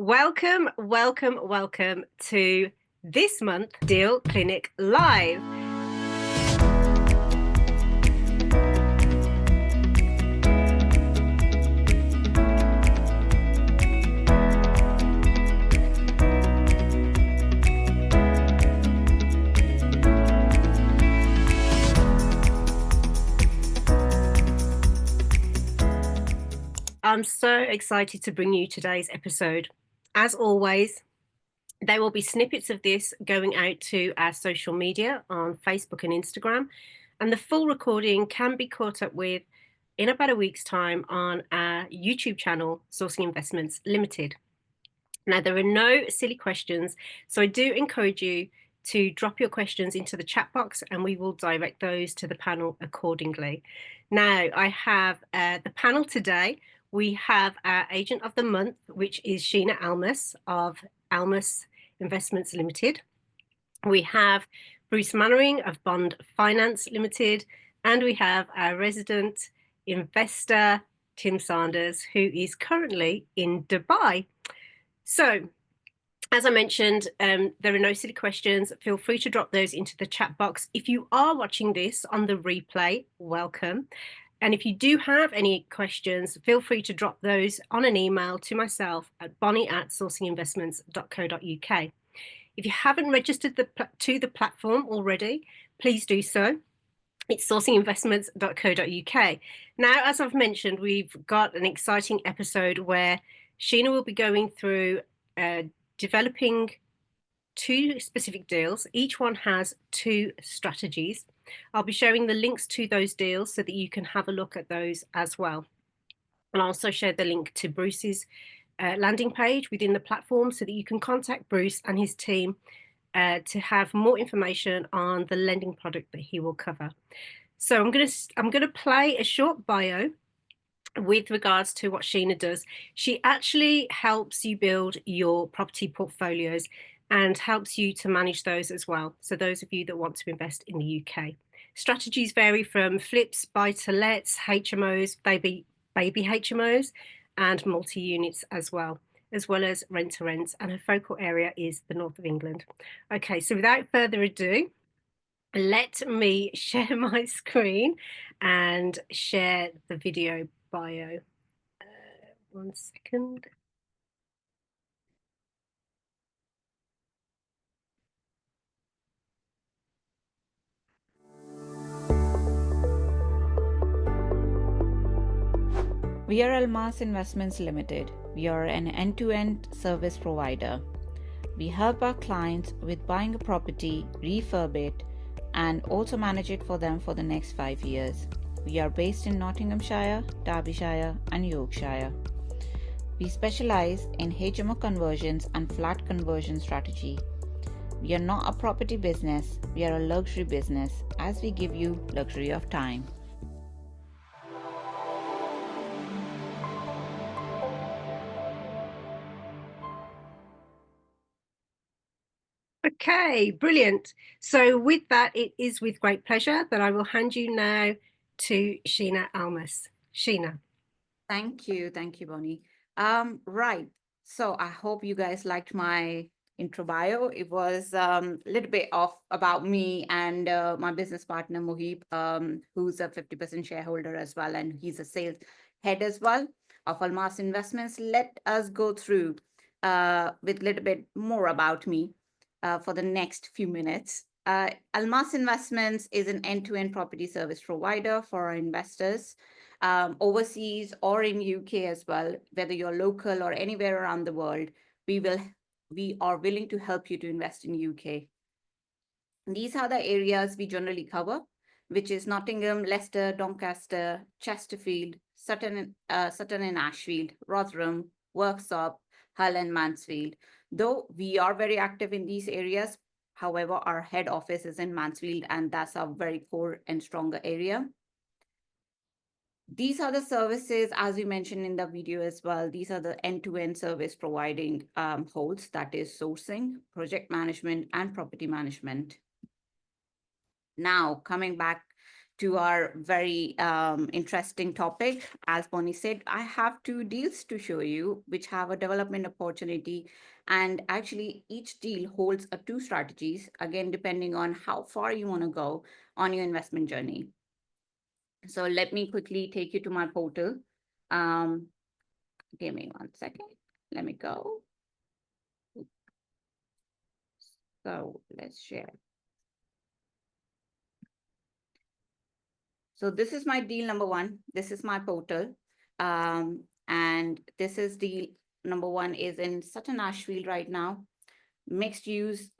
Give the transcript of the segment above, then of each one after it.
Welcome, welcome, welcome to this month Deal Clinic Live. I'm so excited to bring you today's episode. As always, there will be snippets of this going out to our social media on Facebook and Instagram, and the full recording can be caught up with in about a week's time on our YouTube channel, Sourcing Investments Limited. Now, there are no silly questions, so I do encourage you to drop your questions into the chat box and we will direct those to the panel accordingly. Now, I have the panel today. We have our agent of the month, which is Sheena Almas of Almas Investments Limited. We have Bruce Mainwaring of Bond Finance Limited, and we have our resident investor, Tim Saunders, who is currently in Dubai. So, as I mentioned, there are no silly questions. Feel free to drop those into the chat box. If you are watching this on the replay, welcome. And if you do have any questions, feel free to drop those on an email to myself at bonnie@sourcinginvestments.co.uk. If you haven't registered to the platform already, please do so. It's sourcinginvestments.co.uk. Now, as I've mentioned, we've got an exciting episode where Sheena will be going through developing two specific deals. Each one has two strategies. I'll be sharing the links to those deals so that you can have a look at those as well. And I'll also share the link to Bruce's landing page within the platform so that you can contact Bruce and his team to have more information on the lending product that he will cover. So I'm going to play a short bio with regards to what Sheena does. She actually helps you build your property portfolios and helps you to manage those as well. So those of you that want to invest in the UK. Strategies vary from flips, buy-to-lets, HMOs, baby HMOs, and multi-units as well as rent-to-rent. And her focal area is the north of England. Okay, so without further ado, let me share my screen and share the video bio. 1 second. We are Almas Investments Limited. We are an end-to-end service provider. We help our clients with buying a property, refurb it, and also manage it for them for the next 5 years. We are based in Nottinghamshire, Derbyshire, and Yorkshire. We specialize in HMO conversions and flat conversion strategy. We are not a property business, we are a luxury business as we give you luxury of time. Okay, brilliant. So with that, it is with great pleasure that I will hand you now to Sheena Almas. Sheena. Thank you, Bonnie. Right. So I hope you guys liked my intro bio. It was a little bit off about me and my business partner Mohib, who's a 50% shareholder as well, and he's a sales head as well of Almas Investments. Let us go through with a little bit more about me for the next few minutes. Almas Investments is an end-to-end property service provider for our investors. Overseas or in UK as well, whether you're local or anywhere around the world, we are willing to help you to invest in UK. These are the areas we generally cover, which is Nottingham, Leicester, Doncaster, Chesterfield, Sutton and Ashfield, Rotherham, Worksop, Hull and Mansfield. Though we are very active in these areas, however, our head office is in Mansfield, and that's our very core and stronger area. These are the services, as we mentioned in the video as well, these are the end-to-end service providing holds, that is sourcing, project management, and property management. Now, coming back to our very interesting topic. As Bonnie said, I have 2 deals to show you, which have a development opportunity. And actually, each deal holds 2 strategies, again, depending on how far you want to go on your investment journey. So let me quickly take you to my portal. Give me 1 second. Let me go. So let's share. So this is my deal number 1. This is my portal. And this is deal number 1 is in Sutton Ashfield right now. Mixed use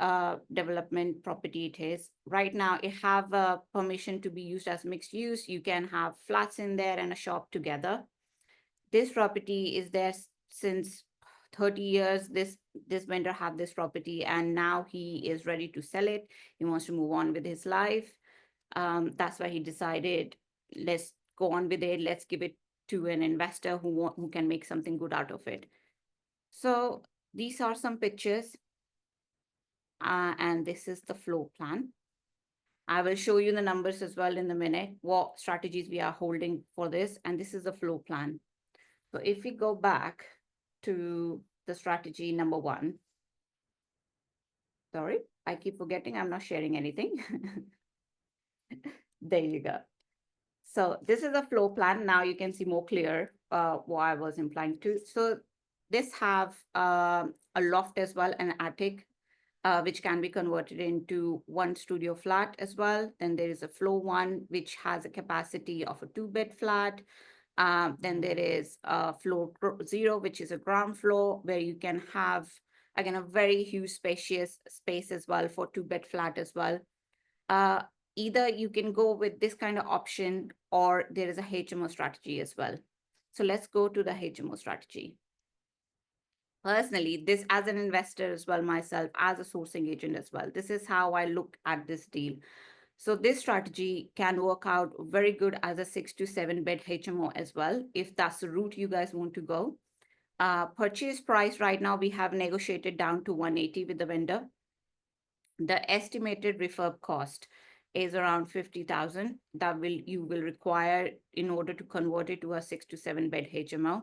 development property it is. Right now it have permission to be used as mixed use. You can have flats in there and a shop together. This property is there since 30 years. This vendor had this property and now he is ready to sell it. He wants to move on with his life. That's why he decided, let's go on with it. Let's give it to an investor who can make something good out of it. So these are some pictures. And this is the floor plan. I will show you the numbers as well in a minute, what strategies we are holding for this. And this is the floor plan. So if we go back to the strategy number 1, sorry, I keep forgetting I'm not sharing anything. There you go. So this is a floor plan. Now you can see more clear what I was implying to. So this have a loft as well, an attic, which can be converted into 1 studio flat as well. Then there is a floor 1, which has a capacity of a 2-bed flat. Then there is floor 0, which is a ground floor, where you can have, again, a very huge spacious space as well for 2-bed flat as well. Either you can go with this kind of option or there is a HMO strategy as well. So let's go to the HMO strategy. Personally, this as an investor as well, myself as a sourcing agent as well, this is how I look at this deal. So this strategy can work out very good as a 6 to 7 bed HMO as well, if that's the route you guys want to go. Purchase price right now, we have negotiated down to 180 with the vendor. The estimated refurb cost is around 50,000 that you will require in order to convert it to a 6 to 7 bed HMO.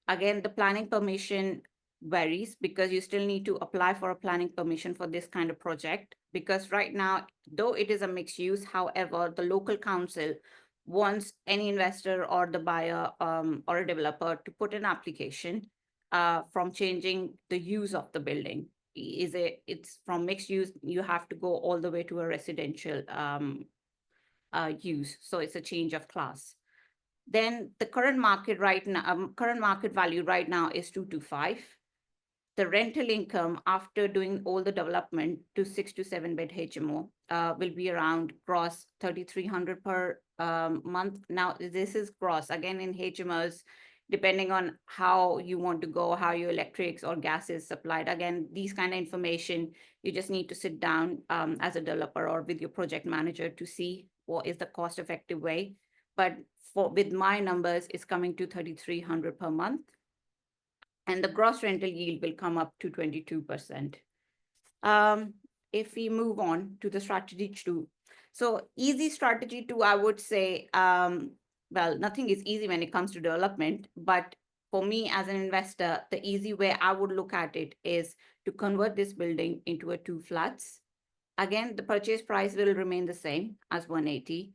Again, the planning permission varies because you still need to apply for a planning permission for this kind of project. Because right now, though it is a mixed use, however, the local council wants any investor or the buyer or a developer to put an application from changing the use of the building. It's from mixed use, you have to go all the way to a residential use. So it's a change of class. Then the current market right now, current market value right now is 225. The rental income after doing all the development to 6 to 7 bed HMO will be around gross 3,300 per month. Now this is gross. Again, in HMOs, depending on how you want to go, how your electrics or gas is supplied. Again, these kind of information, you just need to sit down as a developer or with your project manager to see what is the cost-effective way. But with my numbers, it's coming to 3,300 per month. And the gross rental yield will come up to 22%. If we move on to the strategy 2. So easy strategy 2, I would say, well, nothing is easy when it comes to development, but for me as an investor, the easy way I would look at it is to convert this building into a 2 flats. Again, the purchase price will remain the same as 180.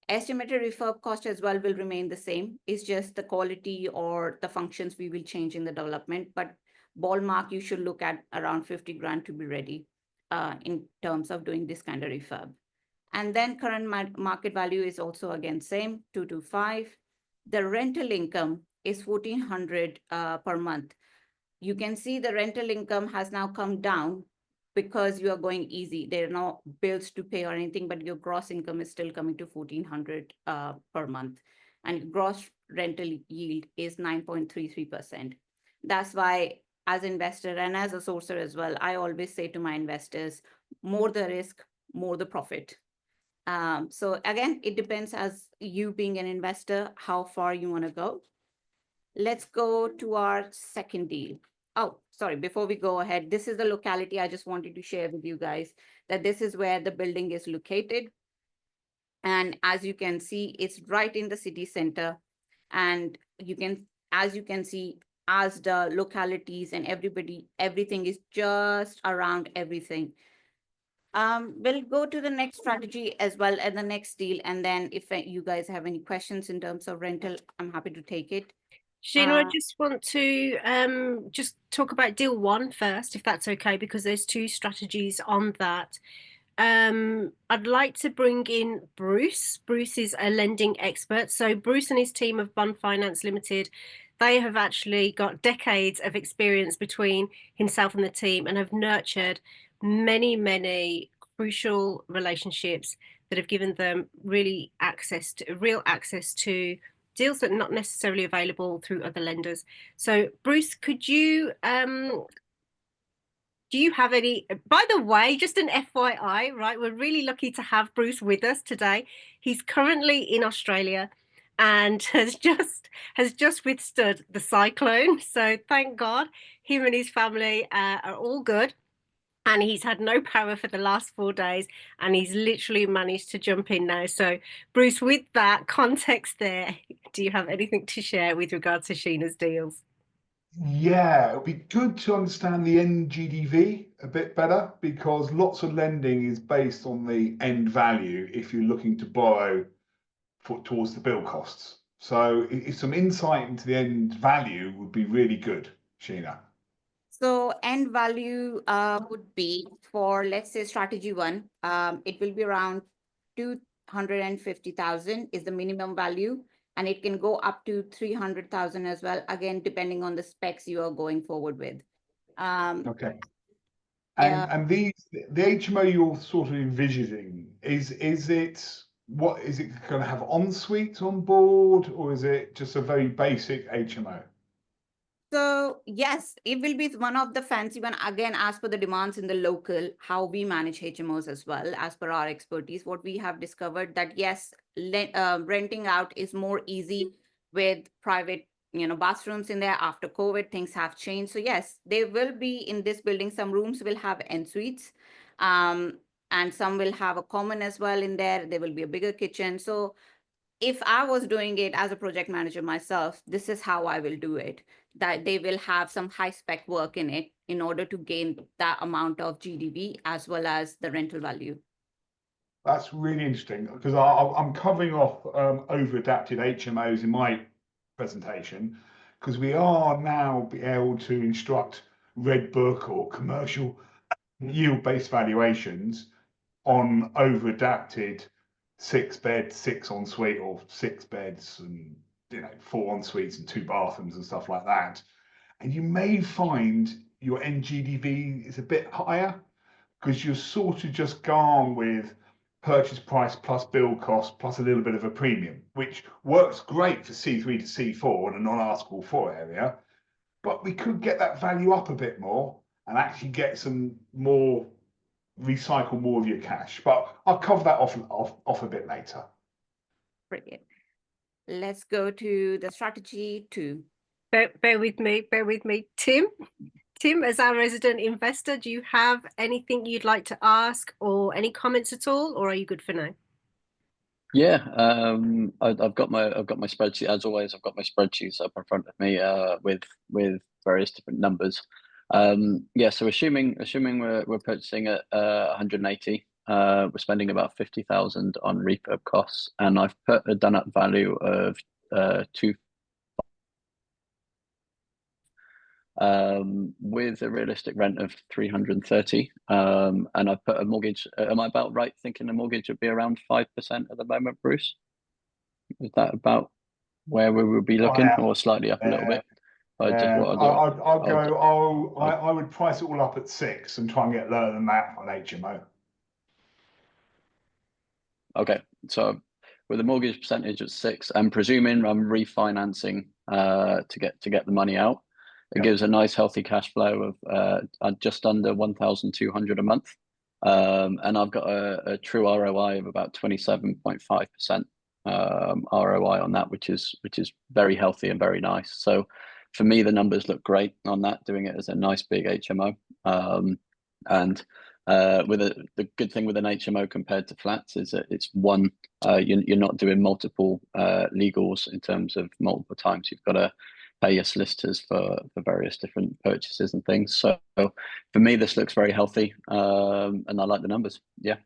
Estimated refurb cost as well will remain the same. It's just the quality or the functions we will change in the development, but ballpark, you should look at around 50 grand to be ready in terms of doing this kind of refurb. And then current market value is also again same, 225. The rental income is 1,400 per month. You can see the rental income has now come down because you are going easy. There are no bills to pay or anything, but your gross income is still coming to 1,400 per month. And gross rental yield is 9.33%. That's why as investor and as a sourcer as well, I always say to my investors, more the risk, more the profit. So again, it depends as you being an investor, how far you want to go. Let's go to our second deal. Oh, sorry, before we go ahead, this is the locality I just wanted to share with you guys that this is where the building is located. And as you can see, it's right in the city center. And as you can see, as the localities and everything is just around everything. We'll go to the next strategy as well as the next deal. And then if you guys have any questions in terms of rental, I'm happy to take it. Sheena, I just want to just talk about deal one first, if that's okay, because there's two strategies on that. I'd like to bring in Bruce. Bruce is a lending expert. So Bruce and his team of Bond Finance Limited, they have actually got decades of experience between himself and the team and have nurtured many, many crucial relationships that have given them real access to deals that are not necessarily available through other lenders. So Bruce, could you do you have any, by the way, just an FYI, right? We're really lucky to have Bruce with us today. He's currently in Australia and has just withstood the cyclone. So thank God him and his family are all good. And he's had no power for the last 4 days, and he's literally managed to jump in now. So, Bruce, with that context there, do you have anything to share with regards to Sheena's deals? Yeah, it'd be good to understand the end GDV a bit better because lots of lending is based on the end value if you're looking to borrow towards the bill costs. So if some insight into the end value would be really good, Sheena. So end value would be for, let's say, strategy one, it will be around 250,000 is the minimum value, and it can go up to 300,000 as well, again, depending on the specs you are going forward with. Okay. Yeah. And the HMO you're sort of envisioning, is it going to have en suites on board, or is it just a very basic HMO? So yes, it will be one of the fancy one, again, as per the demands in the local, how we manage HMOs as well, as per our expertise. What we have discovered that yes, renting out is more easy with private, bathrooms in there. After COVID, things have changed. So yes, there will be in this building, some rooms will have en suites, and some will have a common as well in there. There will be a bigger kitchen. So if I was doing it as a project manager myself, this is how I will do it. That they will have some high spec work in it in order to gain that amount of GDV as well as the rental value. That's really interesting because I'm covering off over adapted HMOs in my presentation because we are now be able to instruct Red Book or commercial yield-based valuations on over adapted 6 bed, 6 ensuite, or 6 beds and 4 ensuites and 2 bathrooms and stuff like that. And you may find your NGDV is a bit higher because you're sort of just gone with purchase price plus bill cost plus a little bit of a premium, which works great for C3 to C4 in a non-Article 4 area. But we could get that value up a bit more and actually get some more, recycle more of your cash. But I'll cover that off a bit later. Brilliant. Let's go to the strategy 2. Bear with me. Tim, as our resident investor, do you have anything you'd like to ask or any comments at all, or are you good for now? Yeah, I've got my spreadsheet as always. I've got my spreadsheets up in front of me with various different numbers. Yeah, so assuming we're purchasing at 180, we're spending about 50,000 on refurb costs, and I've put a done up value of 2 with a realistic rent of 330, and I've put a mortgage. Am I about right thinking the mortgage would be around 5% at the moment, Bruce? Is that about where we would be looking, or slightly up a little bit? I would price it all up at 6 and try and get lower than that on HMO. Okay, so with the mortgage percentage at 6, I'm presuming I'm refinancing to get the money out. It gives a nice healthy cash flow of just under 1,200 a month, and I've got a true ROI of about 27.5% ROI on that, which is very healthy and very nice. So for me, the numbers look great on that, doing it as a nice big HMO. And The good thing with an HMO compared to flats is that it's one. You're not doing multiple legals in terms of multiple times. You've got to pay your solicitors for various different purchases and things. So for me, this looks very healthy, and I like the numbers. Yeah.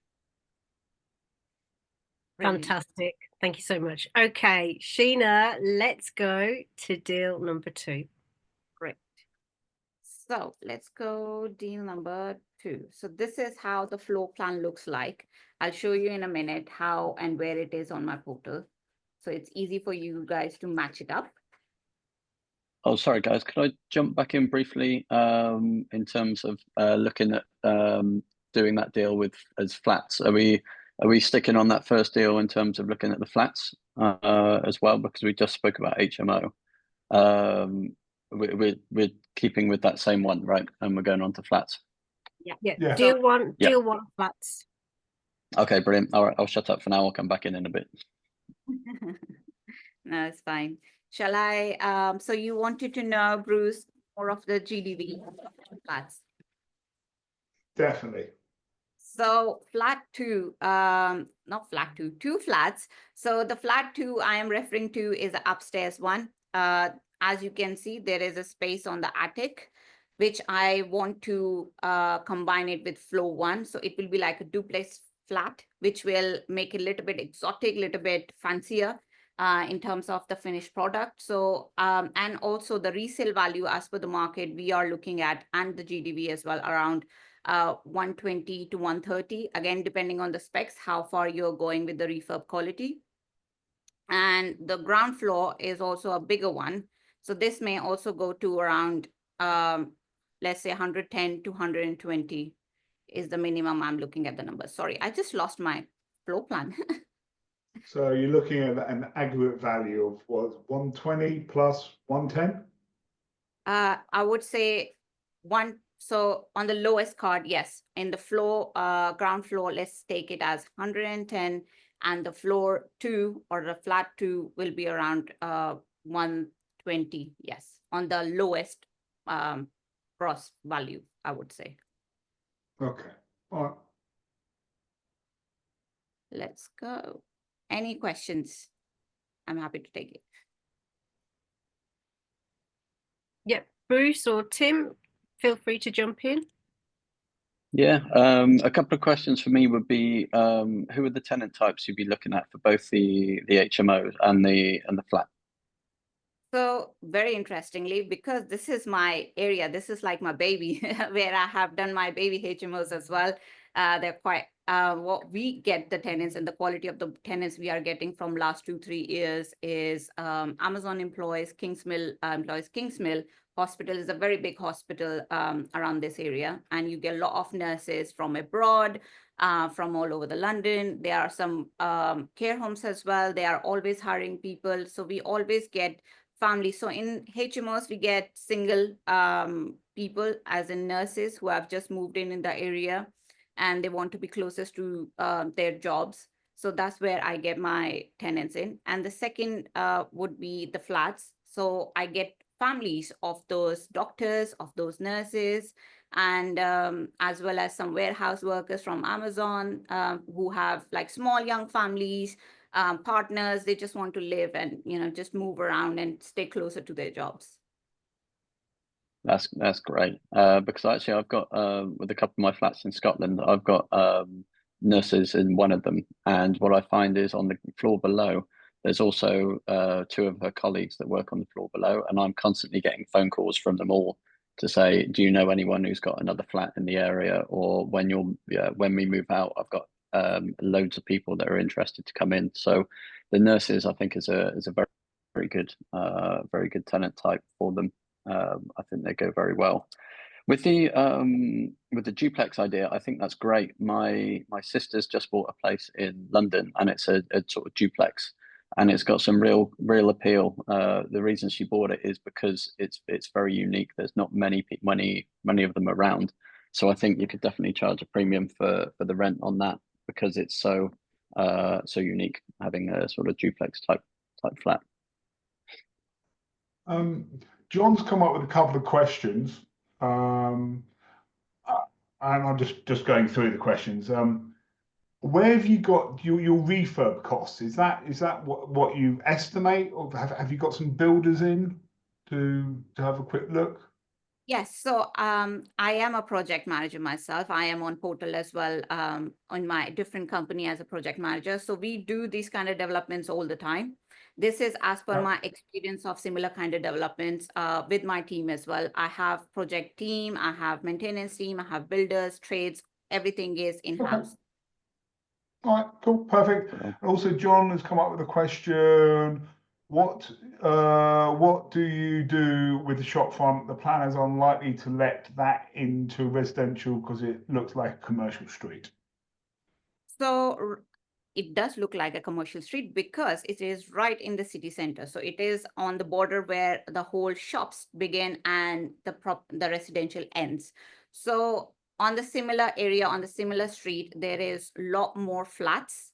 Brilliant. Fantastic. Thank you so much. Okay, Sheena, let's go to deal number 2. Great. So let's go deal number 2. So this is how the floor plan looks like. I'll show you in a minute how and where it is on my portal. So it's easy for you guys to match it up. Oh, sorry, guys. Could I jump back in briefly in terms of looking at doing that deal as flats? Are we sticking on that first deal in terms of looking at the flats as well? Because we just spoke about HMO. We're keeping with that same one, right? And we're going on to flats. Yeah. Deal one flats. Okay, brilliant. All right, I'll shut up for now. I'll come back in a bit. No, it's fine. Shall I? So you wanted to know, Bruce, more of the GDV flats. Definitely. So flat 2, not flat 2, 2 flats. So the flat 2 I am referring to is the upstairs one. As you can see, there is a space on the attic, which I want to combine it with floor 1. So it will be like a duplex flat, which will make it a little bit exotic, a little bit fancier in terms of the finished product. So, and also the resale value as per the market we are looking at, and the GDV as well, around 120 to 130, again, depending on the specs, how far you're going with the refurb quality. And the ground floor is also a bigger one. So this may also go to around, let's say 110 to 120 is the minimum. I'm looking at the numbers. Sorry, I just lost my floor plan. So you're looking at an aggregate value of what, 120 plus 110? I would say so on the lowest card, yes. In the floor, ground floor, let's take it as 110, and the floor 2 or the flat 2 will be around 120, yes, on the lowest gross value, I would say. Okay. All right. Let's go. Any questions? I'm happy to take it. Yep. Bruce or Tim, feel free to jump in. Yeah, a couple of questions for me would be who are the tenant types you'd be looking at for both the HMOs and the flat? So very interestingly, because this is my area, this is like my baby, where I have done my baby HMOs as well. They're quite, what we get the tenants and the quality of the tenants we are getting from last 2-3 years is Amazon employees, Kingsmill employees. Kingsmill Hospital is a very big hospital around this area, and you get a lot of nurses from abroad, from all over the London. There are some care homes as well. They are always hiring people. So we always get family. So in HMOs, we get single people, as in nurses who have just moved in the area and they want to be closest to their jobs. So that's where I get my tenants in. And the second would be the flats. So I get families of those doctors, of those nurses, and as well as some warehouse workers from Amazon who have like small young families, partners. They just want to live and, just move around and stay closer to their jobs. That's great. Because actually I've got with a couple of my flats in Scotland, I've got nurses in one of them, and what I find is on the floor below, there's also 2 of her colleagues that work on the floor below, and I'm constantly getting phone calls from them all to say, do you know anyone who's got another flat in the area, or when we move out, I've got loads of people that are interested to come in. So the nurses, I think, is a very good tenant type for them. I think they go very well with the duplex idea. I think that's great. My sister's just bought a place in London, and it's a sort of duplex, and it's got some real appeal. The reason she bought it is because it's very unique. There's not many of them around, so I think you could definitely charge a premium for the rent on that, because it's so unique, having a sort of duplex type flat. John's come up with a couple of questions, and I'll just going through the questions. Where have you got your refurb costs? Is that what you estimate, or have you got some builders in to have a quick look? Yes, so I am a project manager myself. I am on portal as well, on my different company as a project manager. So we do these kind of developments all the time. This is as per my experience of similar kind of developments with my team as well. I have project team, I have maintenance team, I have builders, trades, everything is in-house. All right, cool, perfect. And also, John has come up with a question. What do you do with the shop front? The plan is unlikely to let that into residential because it looks like a commercial street. So it does look like a commercial street because it is right in the city center. So it is on the border where the whole shops begin and the residential ends. So on the similar area, on the similar street, there is a lot more flats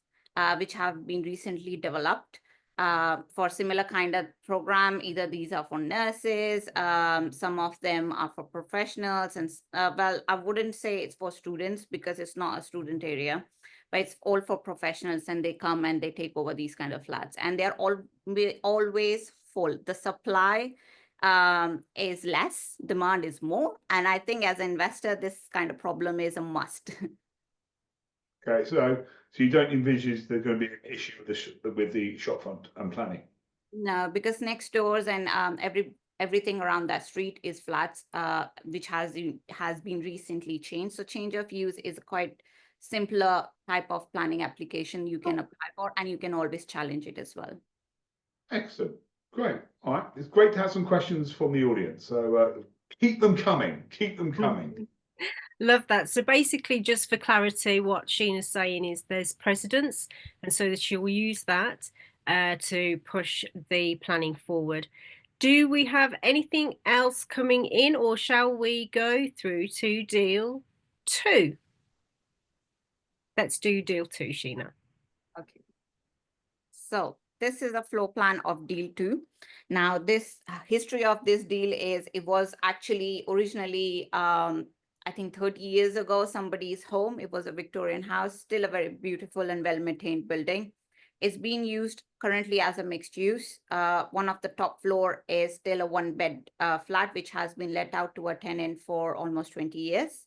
which have been recently developed for similar kind of program. Either these are for nurses, some of them are for professionals, and well, I wouldn't say it's for students because it's not a student area, but it's all for professionals, and they come and they take over these kind of flats, and they're always full. The supply is less, demand is more, and I think as an investor, this kind of problem is a must. Okay, so you don't envisage there's going to be an issue with the shopfront and planning? No, because next doors and everything around that street is flats, which has been recently changed. So change of use is a quite simpler type of planning application you can apply for, and you can always challenge it as well. Excellent, great. All right, it's great to have some questions from the audience. So keep them coming, keep them coming. Love that. So basically, just for clarity, what Sheena's saying is there's precedence, and so that she will use that to push the planning forward. Do we have anything else coming in, or shall we go through to deal 2? Let's do deal 2, Sheena. Okay. So this is a floor plan of deal 2. Now, this history of this deal is it was actually originally I think 30 years ago, somebody's home. It was a Victorian house, still a very beautiful and well-maintained building. It's being used currently as a mixed use. One of the top floor is still a 1-bed flat, which has been let out to a tenant for almost 20 years.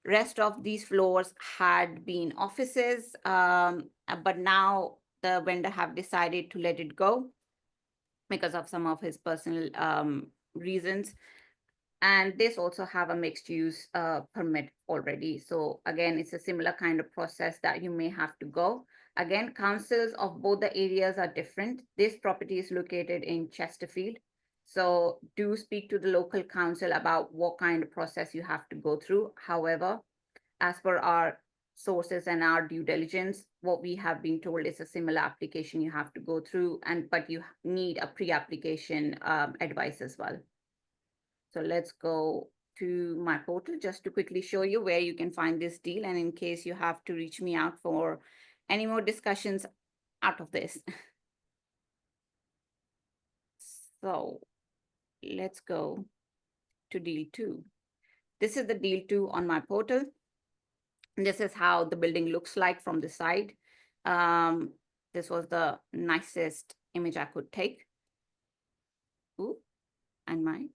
Rest of these floors had been offices, but now the vendor have decided to let it go because of some of his personal reasons. And this also have a mixed use permit already. So again, it's a similar kind of process that you may have to go. Again, councils of both the areas are different. This property is located in Chesterfield. So do speak to the local council about what kind of process you have to go through. However, as per our sources and our due diligence, what we have been told is a similar application you have to go through, but you need a pre-application advice as well. So let's go to my portal just to quickly show you where you can find this deal. And in case you have to reach me out for any more discussions out of this. So let's go to deal 2. This is the deal 2 on my portal. And this is how the building looks like from the side. This was the nicest image I could take. Ooh, and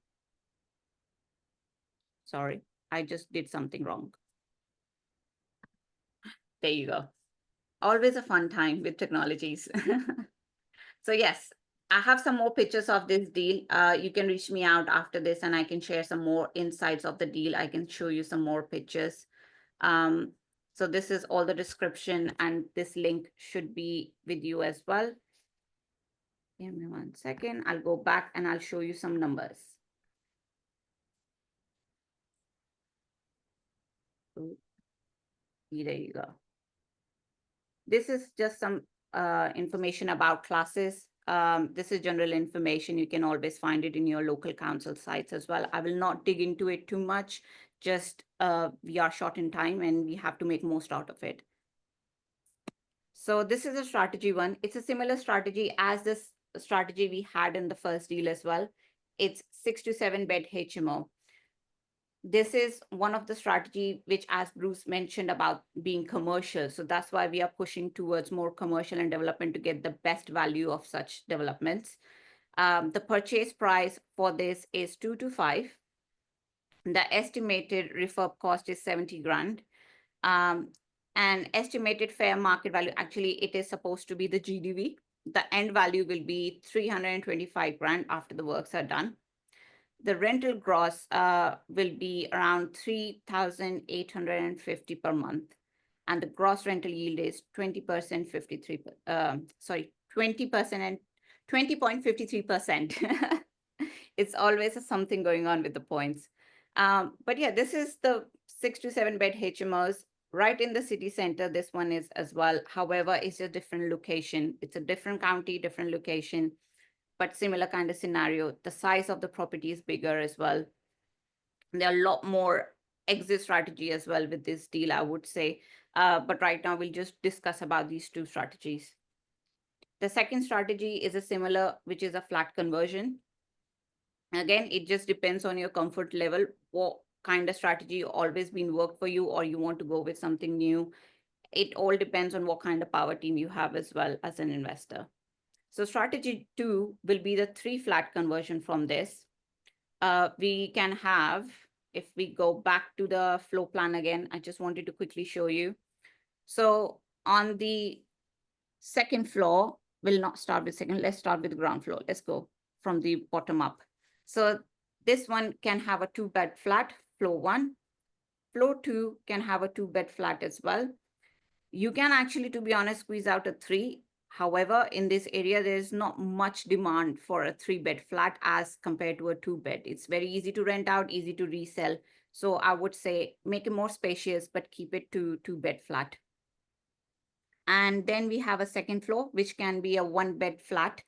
sorry, I just did something wrong. There you go. Always a fun time with technologies. So yes, I have some more pictures of this deal. You can reach me out after this and I can share some more insights of the deal. I can show you some more pictures. So this is all the description, and this link should be with you as well. Give me 1 second. I'll go back and I'll show you some numbers. Ooh, there you go. This is just some information about classes. This is general information. You can always find it in your local council sites as well. I will not dig into it too much. Just we are short in time and we have to make most out of it. So this is a strategy 1. It's a similar strategy as this strategy we had in the first deal as well. It's 6 to 7 bed HMO. this is one of the strategy which, as Bruce mentioned, about being commercial. So that's why we are pushing towards more commercial and development to get the best value of such developments. The purchase price for this is 2 to 5. The estimated refurb cost is 70 grand. And estimated fair market value, actually, it is supposed to be the GDV. The end value will be 325 grand after the works are done. The rental gross will be around 3,850 per month. And the gross rental yield is 20%, 20% and 20.53%. It's always something going on with the points. But yeah, this is the 6 to 7 bed HMOs right in the city center. This one is as well. However, it's a different location. It's a different county, different location, but similar kind of scenario. The size of the property is bigger as well. There are a lot more exit strategy as well with this deal, I would say. But right now we'll just discuss about these two strategies. The second strategy is a similar, which is a flat conversion. Again, it just depends on your comfort level, what kind of strategy always been worked for you, or you want to go with something new. It all depends on what kind of power team you have as well as an investor. So strategy 2 will be the 3 flat conversion from this. We can have, if we go back to the flow plan again, I just wanted to quickly show you. So on the second floor, we'll not start with second, let's start with the ground floor. Let's go from the bottom up. So this one can have a 2-bed flat, floor 1. Floor 2 can have a 2-bed flat as well. You can actually, to be honest, squeeze out a 3. However, in this area, there's not much demand for a 3-bed flat as compared to a 2-bed. It's very easy to rent out, easy to resell. So I would say make it more spacious, but keep it to 2-bed flat. And then we have a second floor, which can be a 1-bed flat,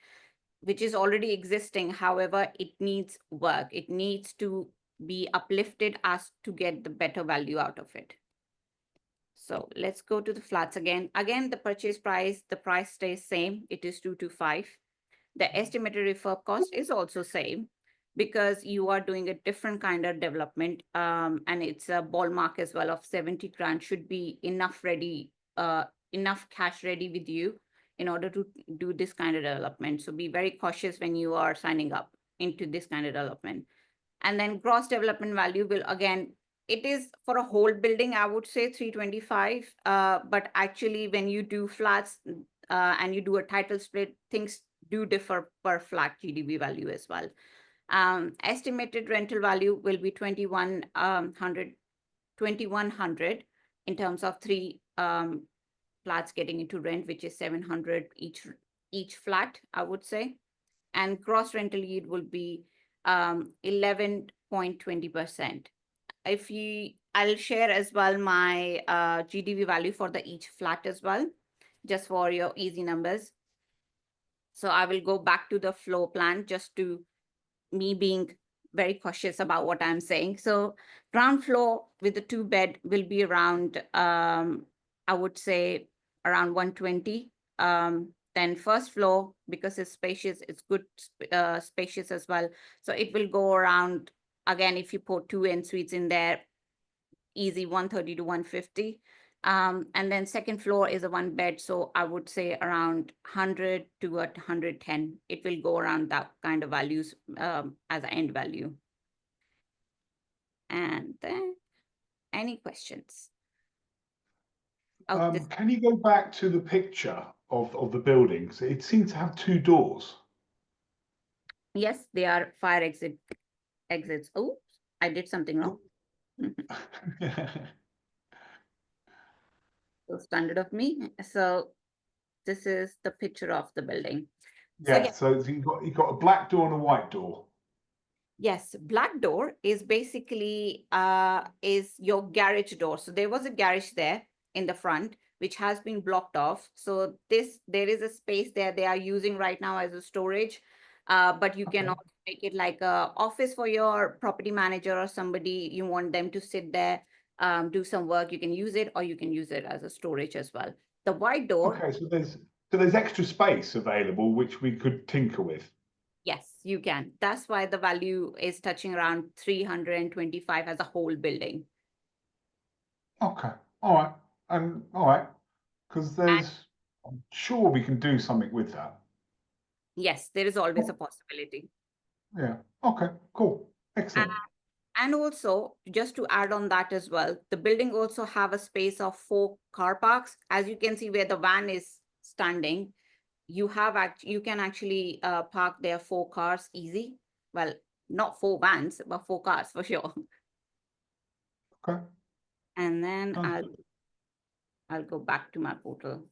which is already existing. However, it needs work. It needs to be uplifted as to get the better value out of it. So let's go to the flats again. Again, the purchase price, the price stays same. It is 2 to 5. The estimated refurb cost is also same because you are doing a different kind of development. And it's a ballpark as well of 70 grand should be enough ready, enough cash ready with you in order to do this kind of development. So be very cautious when you are signing up into this kind of development. And then gross development value will, again, it is for a whole building, I would say 325. But actually, when you do flats and you do a title split, things do differ per flat GDV value as well. Estimated rental value will be 2,100 in terms of 3 flats getting into rent, which is 700 each flat, I would say. And gross rental yield will be 11.20%. I'll share as well my GDV value for the each flat as well, just for your easy numbers. So I will go back to the floor plan just to me being very cautious about what I'm saying. So ground floor with the 2-bed will be around, I would say around 120. Then first floor, because it's spacious, it's good spacious as well. So it will go around, again, if you put 2 en suites in there, easy 130 to 150. And then second floor is a 1-bed. So I would say around 100 to 110. It will go around that kind of values as an end value. And then any questions? Can you go back to the picture of the buildings? It seems to have 2 doors. Yes, they are fire exits. Oh, I did something wrong. So standard of me. So this is the picture of the building. Yeah, so you've got a black door and a white door. Yes, black door is basically is your garage door. So there was a garage there in the front, which has been blocked off. So there is a space there they are using right now as a storage, but you can also make it like a office for your property manager or somebody you want them to sit there, do some work. You can use it, or you can use it as a storage as well. The white door. Okay, so there's extra space available which we could tinker with. Yes, you can. That's why the value is touching around 325 as a whole building. Okay, all right, and all right, because I'm sure we can do something with that. Yes, there is always a possibility. Yeah, okay, cool, excellent. And also, just to add on that as well, the building also have a space of 4 car parks. As you can see where the van is standing, you can actually park there 4 cars easy. Well, not 4 vans, but 4 cars for sure. Okay. And then Sounds I'll go back to my portal.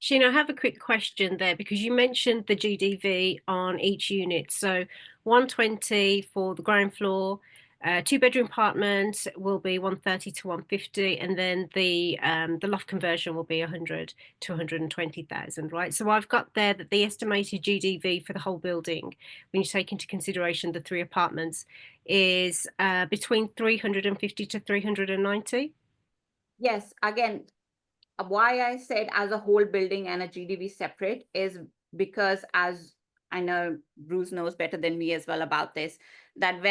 Sheena, I have a quick question there because you mentioned the GDV on each unit. So 120 for the ground floor, 2-bedroom apartment will be 130 to 150, and then the loft conversion will be 100 to 120,000, right? So I've got there that the estimated GDV for the whole building, when you take into consideration the 3 apartments, is between 350 to 390. Yes, again, why I said as a whole building and a GDV separate is because, as I know Bruce knows better than me as well about this, that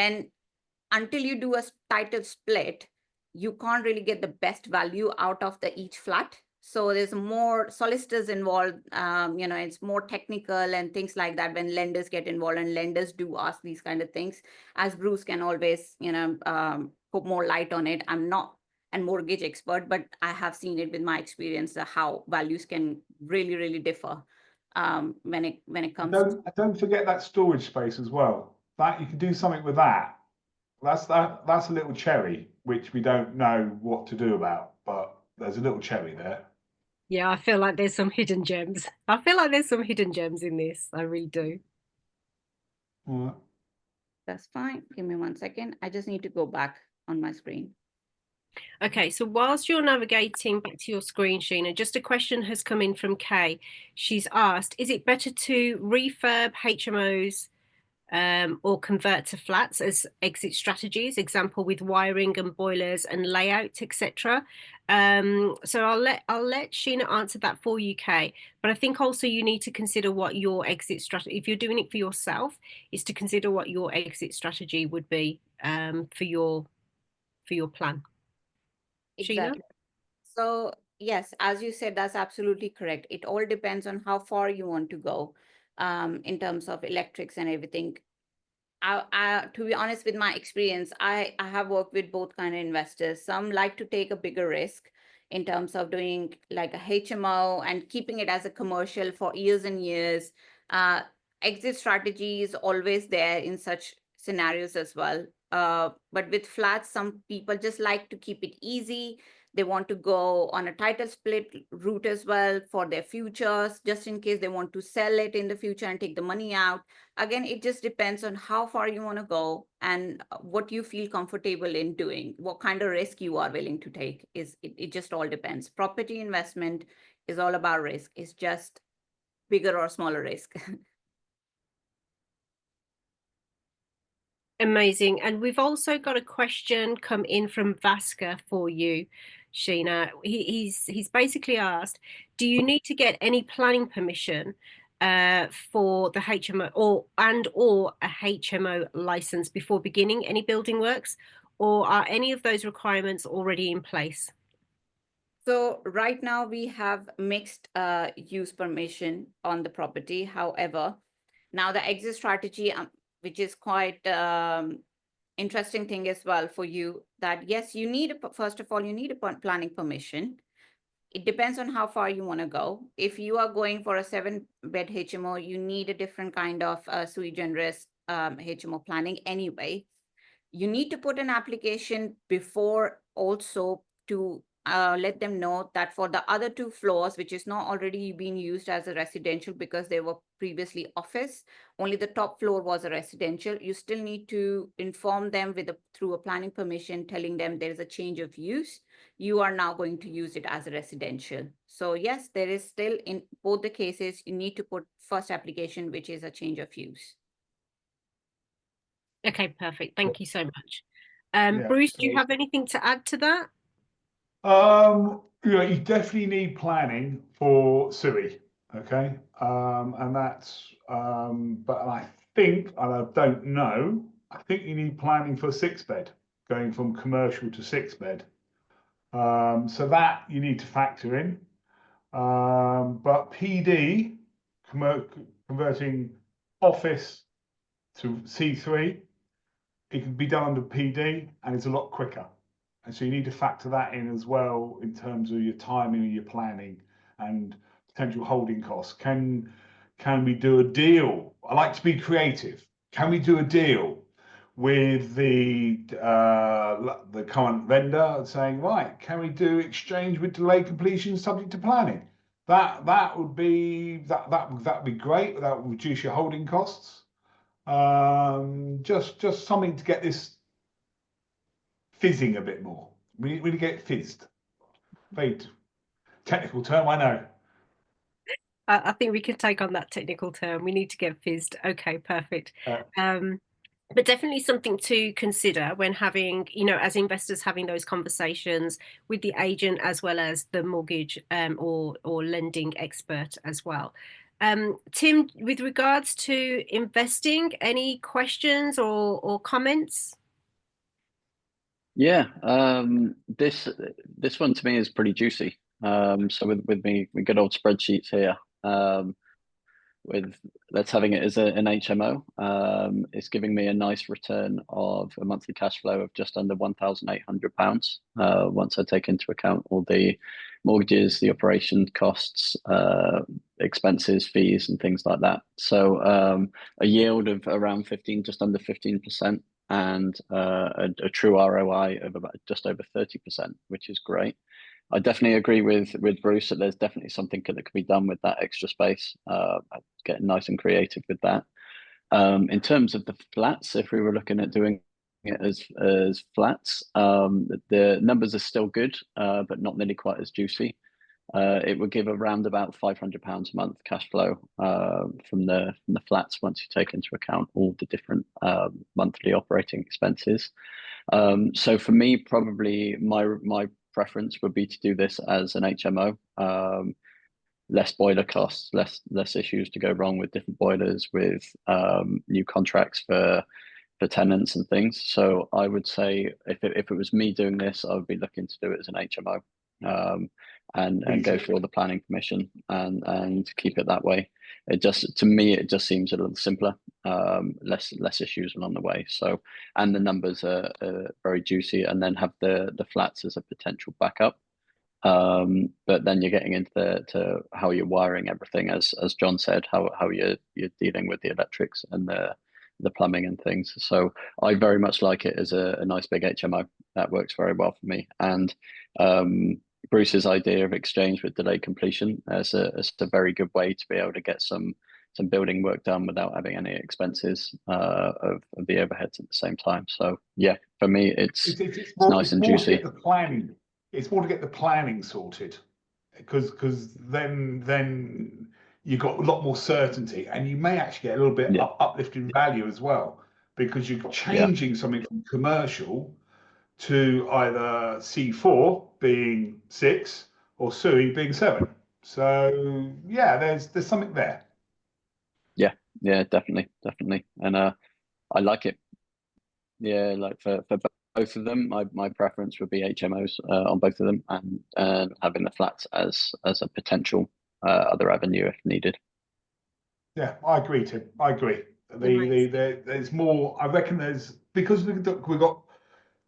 until you do a title split, you can't really get the best value out of each flat. So there's more solicitors involved, it's more technical and things like that when lenders get involved, and lenders do ask these kind of things. As Bruce can always, put more light on it. I'm not a mortgage expert, but I have seen it with my experience how values can really, really differ when it comes to. Don't forget that storage space as well. That you can do something with that. That's a little cherry, which we don't know what to do about, but there's a little cherry there. Yeah, I feel like there's some hidden gems. I feel like there's some hidden gems in this. I really do. All right. That's fine. Give me 1 second. I just need to go back on my screen. Okay, so whilst you're navigating back to your screen, Sheena, just a question has come in from Kay. She's asked, is it better to refurb HMOs or convert to flats as exit strategies, example with wiring and boilers and layout, etc.? So I'll let Sheena answer that for you, Kay. But I think also you need to consider what your exit strategy, if you're doing it for yourself, is to consider what your exit strategy would be for your plan. Exactly. So yes, as you said, that's absolutely correct. It all depends on how far you want to go in terms of electrics and everything. To be honest, with my experience, I have worked with both kind of investors. Some like to take a bigger risk in terms of doing like a HMO and keeping it as a commercial for years and years. Exit strategy is always there in such scenarios as well. But with flats, some people just like to keep it easy. They want to go on a title split route as well for their futures, just in case they want to sell it in the future and take the money out. Again, it just depends on how far you want to go and what you feel comfortable in doing, what kind of risk you are willing to take. It just all depends. Property investment is all about risk. It's just bigger or smaller risk. Amazing. And we've also got a question come in from Vasca for you, Sheena. He's basically asked, do you need to get any planning permission for the HMO or a HMO license before beginning any building works, or are any of those requirements already in place? So right now we have mixed use permission on the property. However, now the exit strategy, which is quite interesting thing as well for you, that yes, you need first of all, you need a planning permission. It depends on how far you want to go. If you are going for a 7-bed HMO, you need a different kind of sui generis HMO planning anyway. You need to put an application before also to let them know that for the other 2 floors, which is not already being used as a residential because they were previously office, only the top floor was a residential. You still need to inform them through a planning permission, telling them there is a change of use. You are now going to use it as a residential. So yes, there is still, in both the cases, you need to put first application, which is a change of use. Okay, perfect. Thank you so much. Yeah, Bruce, do you have anything to add to that? You definitely need planning for SUI. Okay, and that's, but I think, and I don't know, I think you need planning for a 6-bed, going from commercial to 6-bed. So that you need to factor in. But PD, converting office to C3, it can be done under PD and it's a lot quicker. And so you need to factor that in as well in terms of your timing and your planning and potential holding costs. Can we do a deal? I like to be creative. Can we do a deal with the current vendor saying, right, can we do exchange with delay completion subject to planning? That would be that'd be great. That would reduce your holding costs. Just something to get this fizzing a bit more. We need to get it fizzed. Very technical term, I know. I think we can take on that technical term. We need to get fizzed. Okay, perfect. But definitely something to consider when having, as investors, having those conversations with the agent as well as the mortgage or lending expert as well. Tim, with regards to investing, any questions or comments? Yeah, this one to me is pretty juicy. So with me, we good old spreadsheets here. With let's having it as an HMO, it's giving me a nice return of a monthly cash flow of just under £1,800 once I take into account all the mortgages, the operation costs, expenses, fees, and things like that. So a yield of around 15, just under 15%, and a true ROI of about just over 30%, which is great. I definitely agree with Bruce that there's definitely something that could be done with that extra space, getting nice and creative with that. In terms of the flats, if we were looking at doing it as flats, the numbers are still good, but not nearly quite as juicy. It would give around about £500 a month cash flow from the flats once you take into account all the different monthly operating expenses. So for me, probably my preference would be to do this as an HMO. Less boiler costs, less issues to go wrong with different boilers, with new contracts for tenants and things. So I would say if it was me doing this, I would be looking to do it as an HMO, and go through all the planning permission and keep it that way. To me it just seems a little simpler, less issues along the way. So, and the numbers are very juicy, and then have the flats as a potential backup. But then you're getting into to how you're wiring everything, as John said, how you're dealing with the electrics and the plumbing and things. So I very much like it as a nice big HMO. That works very well for me. And Bruce's idea of exchange with delayed completion is a very good way to be able to get some building work done without having any expenses of the overheads at the same time. So yeah, for me, it's nice and juicy. It's more to get the planning sorted, because then you've got a lot more certainty, and you may actually get a little bit uplift in value as well, because you're changing something from commercial to either C4 being 6 or SUI being 7. So yeah, there's something there. Yeah, definitely, and I like it. Yeah, like for both of them, my preference would be HMOs on both of them, and having the flats as a potential other avenue if needed. Yeah, I agree, Tim. I agree. There's more. I reckon because we've got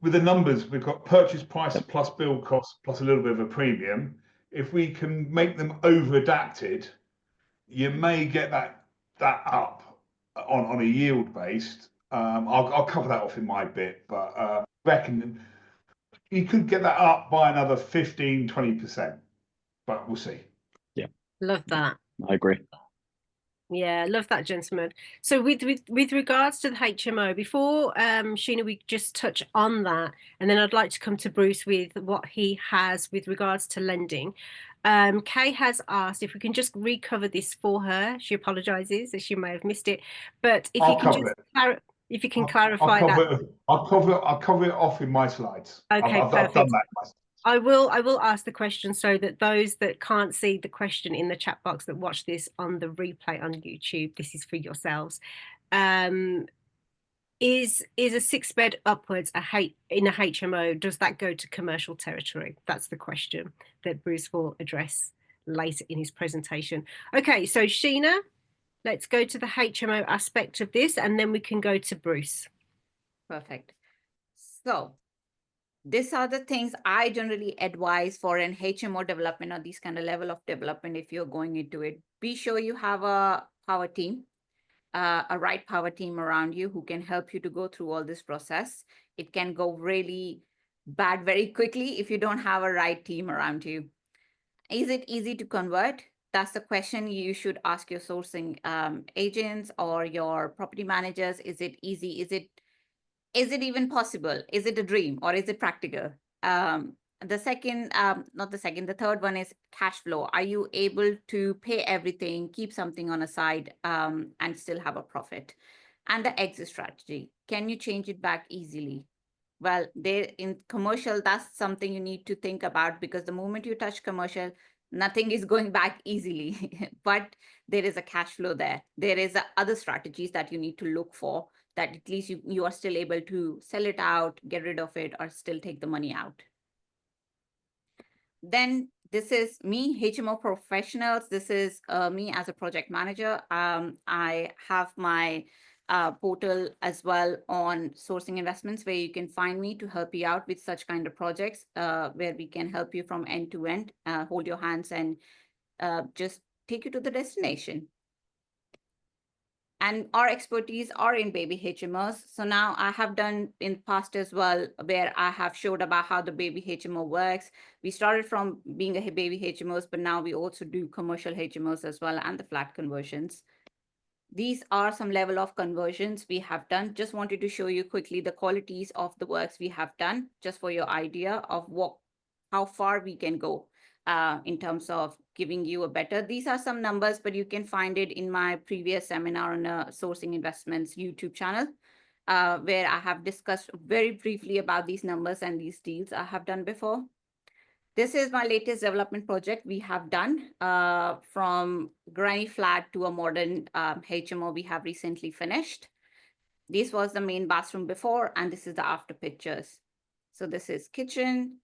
with the numbers, we've got purchase price plus build cost plus a little bit of a premium. If we can make them over adapted, you may get that up on a yield based. I'll cover that off in my bit, but I reckon you could get that up by another 15-20%, but we'll see. Yeah, love that. I agree. Yeah, love that, gentlemen. So with regards to the HMO, before Sheena, we just touch on that, and then I'd like to come to Bruce with what he has with regards to lending. Kay has asked if we can just recover this for her. She apologizes as she may have missed it, but if you can clarify that. I'll cover it off in my slides. Okay, I've perfect. done that. I will ask the question so that those that can't see the question in the chat box that watch this on the replay on YouTube, this is for yourselves. Is a 6-bed upwards in a HMO, does that go to commercial territory? That's the question that Bruce will address later in his presentation. Okay, so Sheena, let's go to the HMO aspect of this and then we can go to Bruce. Perfect. So these are the things I generally advise for an HMO development or this kind of level of development. If you're going into it, be sure you have a power team, a right power team around you who can help you to go through all this process. It can go really bad very quickly if you don't have a right team around you. Is it easy to convert? That's the question you should ask your sourcing agents or your property managers. Is it easy? Is it even possible? Is it a dream or is it practical? The third one is cash flow. Are you able to pay everything, keep something on a side, and still have a profit? And the exit strategy. Can you change it back easily? Well, in commercial, that's something you need to think about, because the moment you touch commercial, nothing is going back easily. But there is a cash flow there. There is other strategies that you need to look for, that at least you are still able to sell it out, get rid of it, or still take the money out. Then this is me, HMO professionals. This is me as a project manager. I have my portal as well on sourcing investments, where you can find me to help you out with such kind of projects, where we can help you from end to end, hold your hands and just take you to the destination. And our expertise are in baby HMOs. So now I have done in the past as well, where I have showed about how the baby HMO works. We started from being a baby HMOs, but now we also do commercial HMOs as well, and the flat conversions. These are some level of conversions we have done. Just wanted to show you quickly the qualities of the works we have done, just for your idea of how far we can go in terms of giving you a better. These are some numbers, but you can find it in my previous seminar on Sourcing Investments YouTube channel, where I have discussed very briefly about these numbers and these deals I have done before. This is my latest development project we have done, from granny flat to a modern HMO we have recently finished. This was the main bathroom before, and this is the after pictures. So this is kitchen,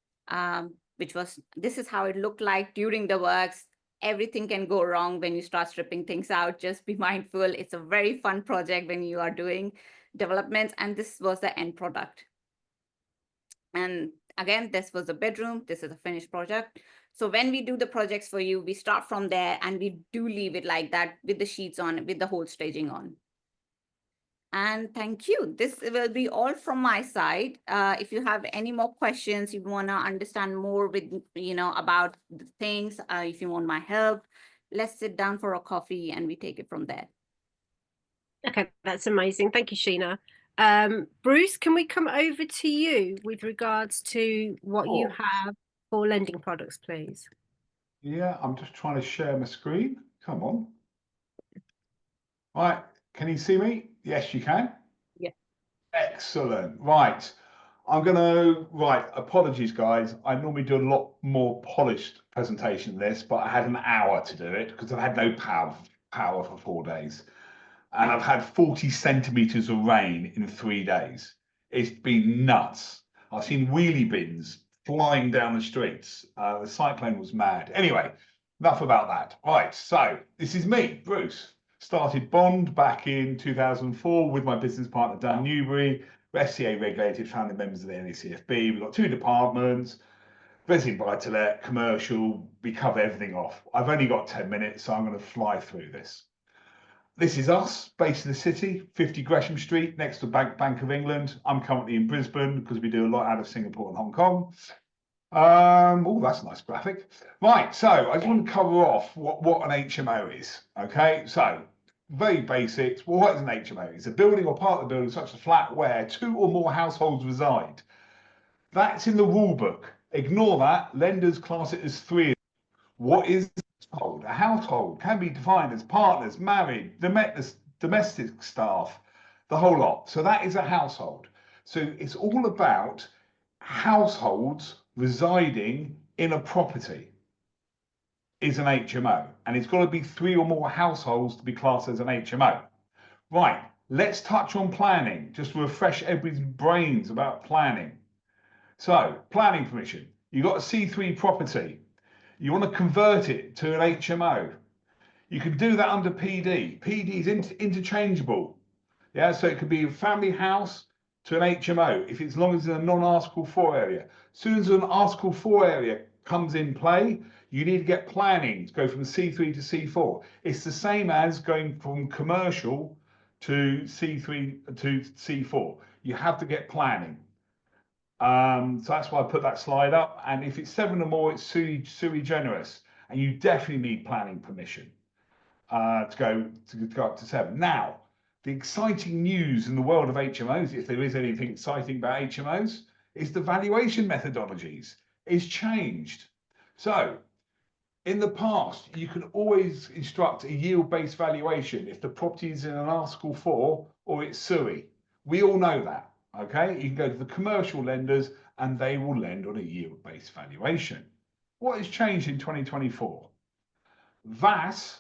this is how it looked like during the works. Everything can go wrong when you start stripping things out. Just be mindful. It's a very fun project when you are doing developments, and this was the end product. And again, this was a bedroom. This is a finished project. So when we do the projects for you, we start from there and we do leave it like that with the sheets on, with the whole staging on. And thank you. This will be all from my side. If you have any more questions, you want to understand more with, about the things, if you want my help, let's sit down for a coffee and we take it from there. Okay, that's amazing. Thank you, Sheena. Bruce, can we come over to you with regards to what you have for lending products, please? Yeah, I'm just trying to share my screen. Come on. Right, can you see me? Yes, you can. Yeah. Excellent. Right. Apologies, guys. I normally do a lot more polished presentation than this, but I had an hour to do it because I've had no power for 4 days. And I've had 40 centimeters of rain in 3 days. It's been nuts. I've seen wheelie bins flying down the streets. The cyclone was mad. Anyway, enough about that. Right, so this is me, Bruce. Started Bond back in 2004 with my business partner, Dan Newbury. We're FCA regulated, founding members of the NACFB. We've got 2 departments, resident buy-to-let, commercial. We cover everything off. I've only got 10 minutes, so I'm going to fly through this. This is us, based in the city, 50 Gresham Street, next to Bank of England. I'm currently in Brisbane because we do a lot out of Singapore and Hong Kong. Oh, that's a nice graphic. Right, so I just want to cover off what an HMO is. Okay, so very basics. Well, what is an HMO? It's a building or part of the building, such as a flat, where 2 or more households reside. That's in the rule book. Ignore that. Lenders class it as 3. What is a household? A household can be defined as partners, married, domestic staff, the whole lot. So that is a household. So it's all about households residing in a property is an HMO, and it's got to be 3 or more households to be classed as an HMO. Right, let's touch on planning, just to refresh everybody's brains about planning. So, planning permission. You've got a C3 property. You want to convert it to an HMO. You can do that under PD. PD is interchangeable. Yeah, so it could be a family house to an HMO if it's long as it's a non-Article 4 area. As soon as an Article 4 area comes in play, you need to get planning to go from C3 to C4. It's the same as going from commercial to C3 to C4. You have to get planning. So that's why I put that slide up. And if it's 7 or more, it's sui generis, and you definitely need planning permission to go up to 7. Now, the exciting news in the world of HMOs, if there is anything exciting about HMOs, is the valuation methodologies. It's changed. So, in the past, you could always instruct a yield-based valuation if the property is in an Article 4 or it's SUI. We all know that, okay? You can go to the commercial lenders and they will lend on a yield-based valuation. What has changed in 2024? VAS,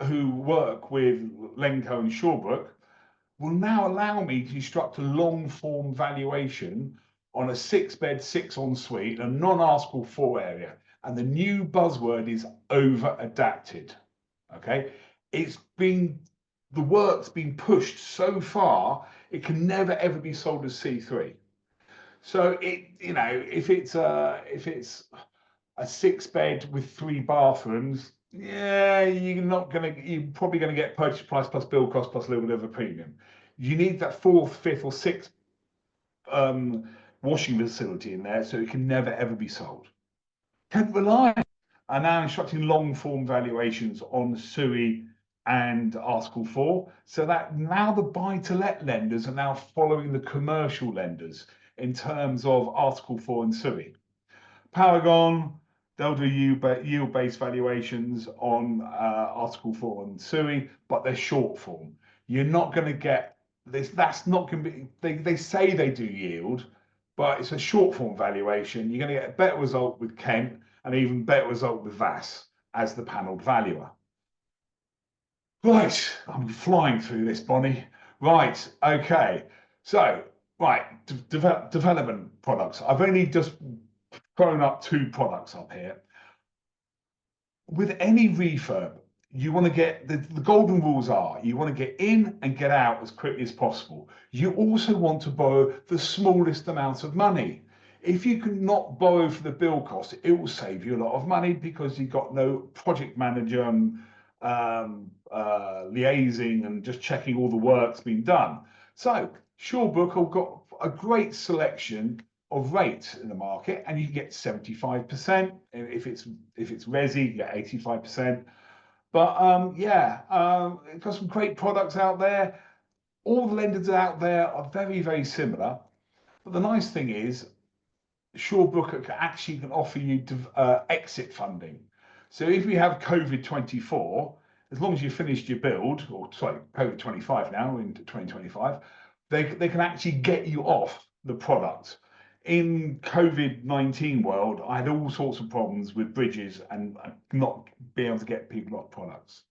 who work with Lenco and Shawbrook, will now allow me to instruct a long-form valuation on a 6-bed, 6-ensuite, a non-Article 4 area. And the new buzzword is over-adapted, okay? The work's been pushed so far, it can never, ever be sold as C3. So if it's a 6-bed with 3 bathrooms, yeah, you're probably gonna get purchase price plus build cost plus a little bit of a premium. You need that 4th, 5th, or 6th washing facility in there, so it can never ever be sold. Kent Reliance are now instructing long form valuations on SUI and Article 4, so that now the buy-to-let lenders are now following the commercial lenders in terms of Article 4 and SUI. Paragon, they'll do yield-based valuations on Article 4 and SUI, but they're short form. You're not going to get this. That's not going to be. They say they do yield, but it's a short form valuation. You're going to get a better result with Kent and even better result with VAS as the panelled valuer. Right, I'm flying through this, Bonnie. Right, okay. So, right, development products. I've only just thrown up 2 products up here. With any refurb, you want to get the golden rules are you want to get in and get out as quickly as possible. You also want to borrow the smallest amount of money. If you can not borrow for the bill cost, it will save you a lot of money because you've got no project manager and liaising and just checking all the work's been done. So Shawbrook have got a great selection of rates in the market, and you can get 75%. If it's resi, you get 85%. But it's got some great products out there. All the lenders out there are very, very similar. But the nice thing is, Shawbrook actually can offer you exit funding. So if you have COVID-24, as long as you finished your build, or sorry, COVID-25 now into 2025, they can actually get you off the product. In COVID-19 world, I had all sorts of problems with bridges and not being able to get people off products.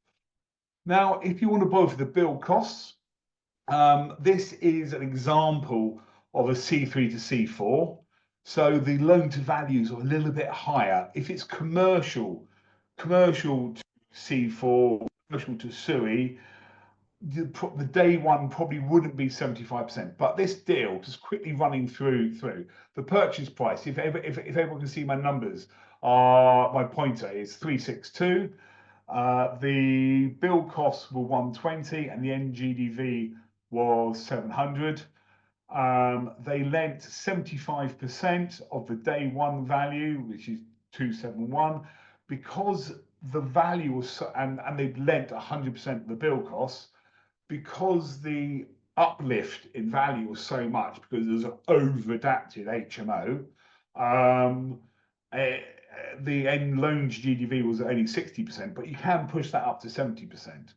Now, if you want to borrow for the build costs, this is an example of a C3 to C4. So the loan to values are a little bit higher. If it's commercial to C4, commercial to SUI, the day one probably wouldn't be 75%. But this deal, just quickly running through the purchase price, if everyone can see my numbers, my pointer is 362. The build costs were 120 and the NGDV was 700. They lent 75% of the day one value, which is 271, because the value was and they lent 100% of the build costs, because the uplift in value was so much, because there's an over-adapted HMO. The end loan to GDV was only 60%, but you can push that up to 70%.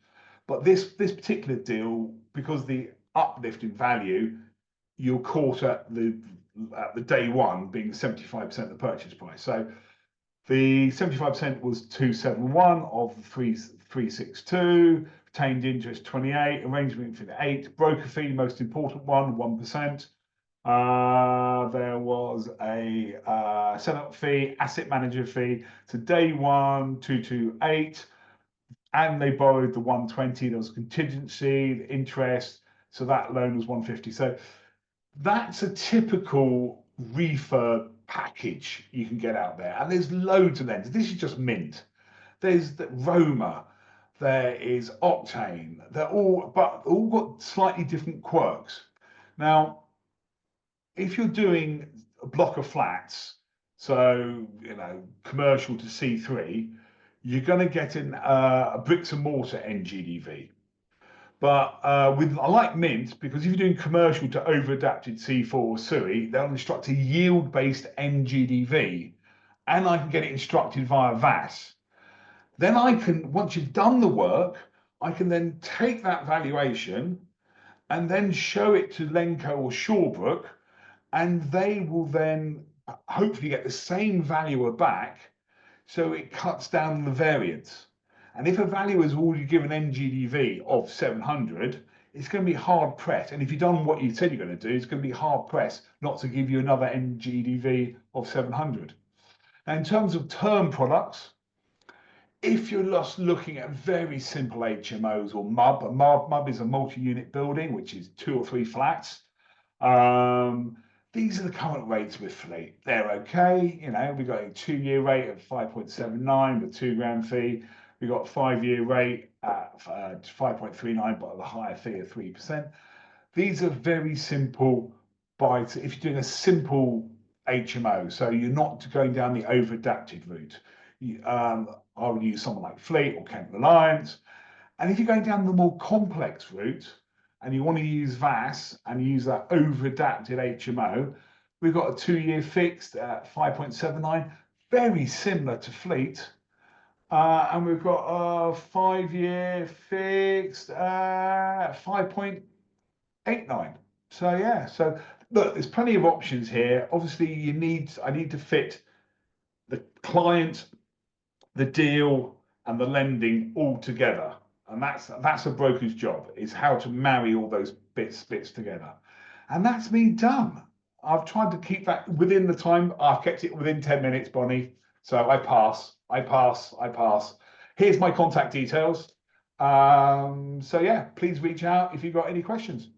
But this particular deal, because the uplift in value, you're caught at the at the day one being 75% of the purchase price. So the 75% was 271 of the 362, retained interest 28, arrangement fee 8, broker fee, most important one, 1%. There was a setup fee, asset manager fee. So day one, 228, and they borrowed the 120. There was contingency, the interest. So that loan was 150. So that's a typical refurb package you can get out there. And there's loads of lenders. This is just Mint. There's the Roma. There is Octane. They're all got slightly different quirks. Now, if you're doing a block of flats, so commercial to C3, you're going to get in a bricks and mortar NGDV. But I like Mint because if you're doing commercial to over-adapted C4 or SUI, they'll instruct a yield-based NGDV, and I can get it instructed via VAS. Then I can, once you've done the work, I can then take that valuation and then show it to Lenco or Shawbrook, and they will then hopefully get the same valuer back, so it cuts down the variance. And if a valuer has already given NGDV of 700, it's going to be hard pressed. And if you've done what you said you're going to do, it's going to be hard pressed not to give you another NGDV of 700. Now, in terms of term products, if you're just looking at very simple HMOs or MUB is a multi-unit building, which is 2 or 3 flats. These are the current rates with Fleet. They're okay. We've got a 2-year rate of 5.79 with £2,000 fee. We've got a 5-year rate at 5.39, but a higher fee of 3%. These are very simple buys. If you're doing a simple HMO, so you're not going down the over-adapted route. I would use someone like Fleet or Kent Reliance. And if you're going down the more complex route and you want to use VAS and use that over-adapted HMO, we've got a 2-year fixed at 5.79, very similar to Fleet. And we've got a 5-year fixed at 5.89. So yeah, so look, there's plenty of options here. Obviously, I need to fit the client, the deal, and the lending all together. And that's a broker's job, is how to marry all those bits together. And that's me done. I've tried to keep that within the time. I've kept it within 10 minutes, Bonnie. So I pass. Here's my contact details. So yeah, please reach out if you've got any questions.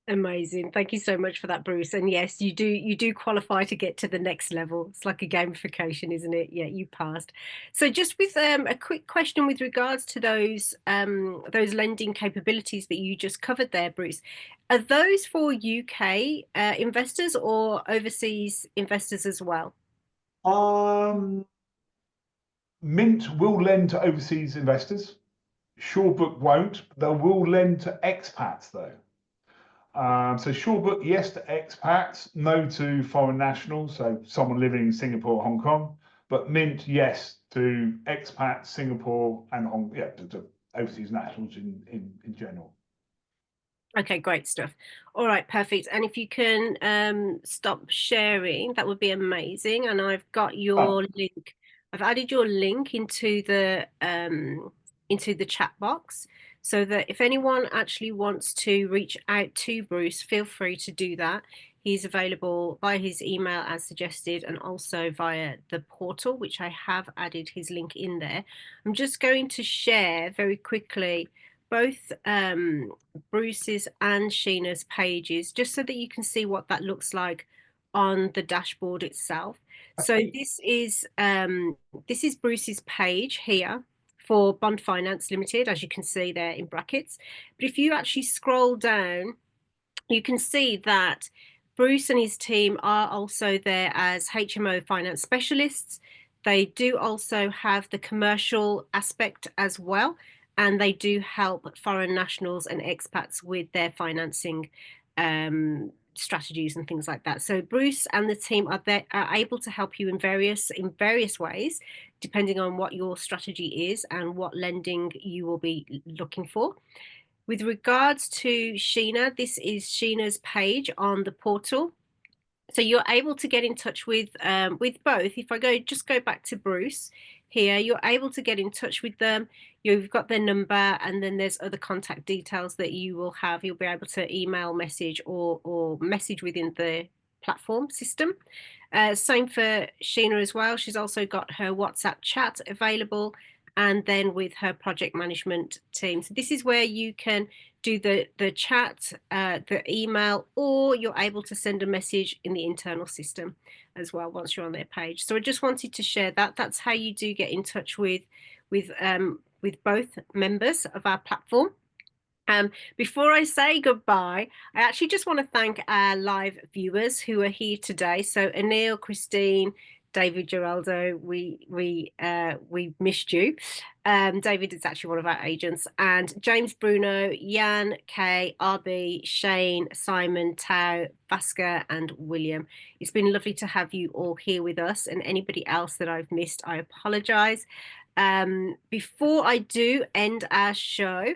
Amazing. Thank you so much for that, Bruce. And yes, you do qualify to get to the next level. It's like a gamification, isn't it? Yeah, you passed. So just with a quick question with regards to those lending capabilities that you just covered there, Bruce. Are those for UK investors or overseas investors as well? Mint will lend to overseas investors. Shawbrook won't. They will lend to expats though. So Shawbrook, yes to expats, no to foreign nationals, so someone living in Singapore or Hong Kong. But Mint, yes to expats, Singapore, and to overseas nationals in general. Okay, great stuff. All right, perfect. And if you can stop sharing, that would be amazing. And I've got your link. I've added your link into the chat box, so that if anyone actually wants to reach out to Bruce, feel free to do that. He's available via his email as suggested, and also via the portal, which I have added his link in there. I'm just going to share very quickly both Bruce's and Sheena's pages, just so that you can see what that looks like on the dashboard itself. So this is Bruce's page here for Bond Finance Limited, as you can see there in brackets. But if you actually scroll down, you can see that Bruce and his team are also there as HMO finance specialists. They do also have the commercial aspect as well, and they do help foreign nationals and expats with their financing strategies and things like that. So Bruce and the team are able to help you in various ways, depending on what your strategy is and what lending you will be looking for. With regards to Sheena, this is Sheena's page on the portal. So you're able to get in touch with both. If I go back to Bruce here, you're able to get in touch with them. You've got their number, and then there's other contact details that you will have. You'll be able to email, message, or message within the platform system. Same for Sheena as well. She's also got her WhatsApp chat available, and then with her project management team. So this is where you can do the chat, the email, or you're able to send a message in the internal system as well once you're on their page. So I just wanted to share that. That's how you do get in touch with both members of our platform. Before I say goodbye, I actually just want to thank our live viewers who are here today. So Anil, Christine, David, Geraldo, we missed you. David is actually one of our agents, and James, Bruno, Jan, Kay, RB, Shane, Simon, Tao, Vasca, and William. It's been lovely to have you all here with us, and anybody else that I've missed, I apologize. Before I do end our show,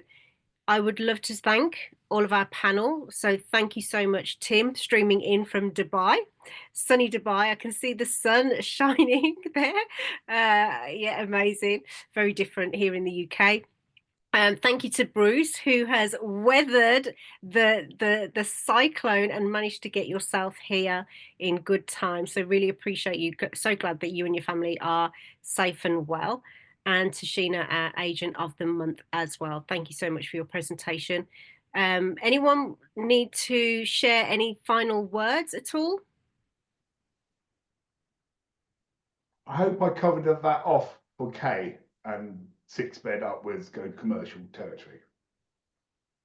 I would love to thank all of our panel. So thank you so much, Tim, streaming in from Dubai, sunny Dubai. I can see the sun shining there. Yeah, amazing. Very different here in the UK. Thank you to Bruce, who has weathered the cyclone and managed to get yourself here in good time. So really appreciate you. So glad that you and your family are safe and well. And to Sheena, our agent of the month as well. Thank you so much for your presentation. Anyone need to share any final words at all? I hope I covered that off for Kay, and 6-bed upwards go commercial territory.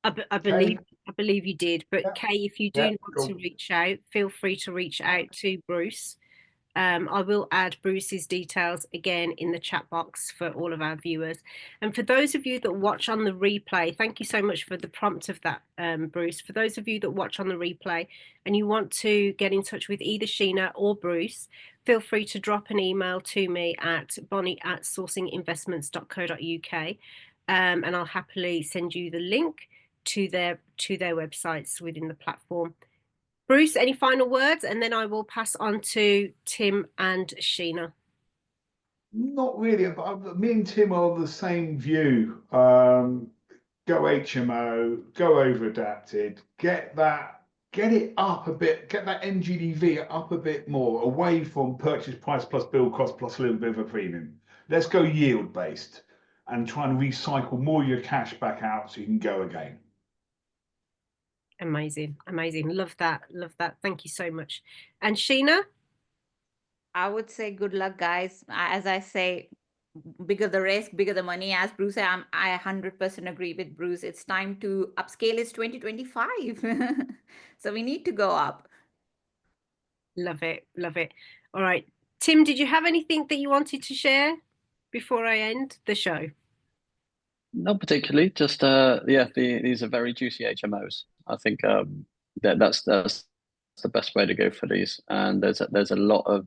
I believe you did, but Yeah. Kay, if you do Yeah, want cool. to reach out, feel free to reach out to Bruce. I will add Bruce's details again in the chat box for all of our viewers. And for those of you that watch on the replay, thank you so much for the prompt of that, Bruce. For those of you that watch on the replay and you want to get in touch with either Sheena or Bruce, feel free to drop an email to me at bonnie@sourcinginvestments.co.uk, and I'll happily send you the link to their websites within the platform. Bruce, any final words? And then I will pass on to Tim and Sheena. Not really, but me and Tim are the same view. Go HMO, go over adapted, get it up a bit, get that NGDV up a bit more, away from purchase price plus build cost plus a little bit of a premium. Let's go yield based and try and recycle more of your cash back out so you can go again. Amazing, amazing. Love that, love that. Thank you so much. And Sheena? I would say good luck, guys. As I say, bigger the risk, bigger the money. As Bruce said, I 100% agree with Bruce. It's time to upscale. It's 2025. So we need to go up. Love it, love it. All right. Tim, did you have anything that you wanted to share before I end the show? Not particularly, just yeah, these are very juicy HMOs. I think that's the best way to go for these. And there's a lot of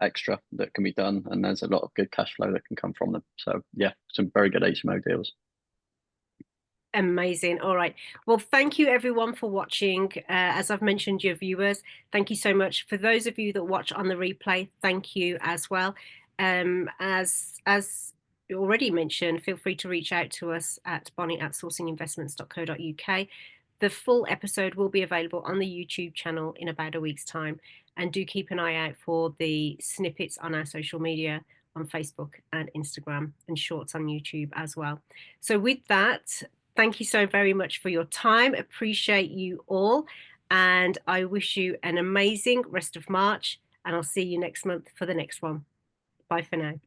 extra that can be done, and there's a lot of good cash flow that can come from them. So yeah, some very good HMO deals. Amazing. All right. Well, thank you everyone for watching. As I've mentioned, your viewers, thank you so much. For those of you that watch on the replay, thank you as well. As already mentioned, feel free to reach out to us at bonnie@sourcinginvestments.co.uk. The full episode will be available on the YouTube channel in about a week's time. And do keep an eye out for the snippets on our social media on Facebook and Instagram, and shorts on YouTube as well. So with that, thank you so very much for your time. Appreciate you all. And I wish you an amazing rest of March. And I'll see you next month for the next one. Bye for now.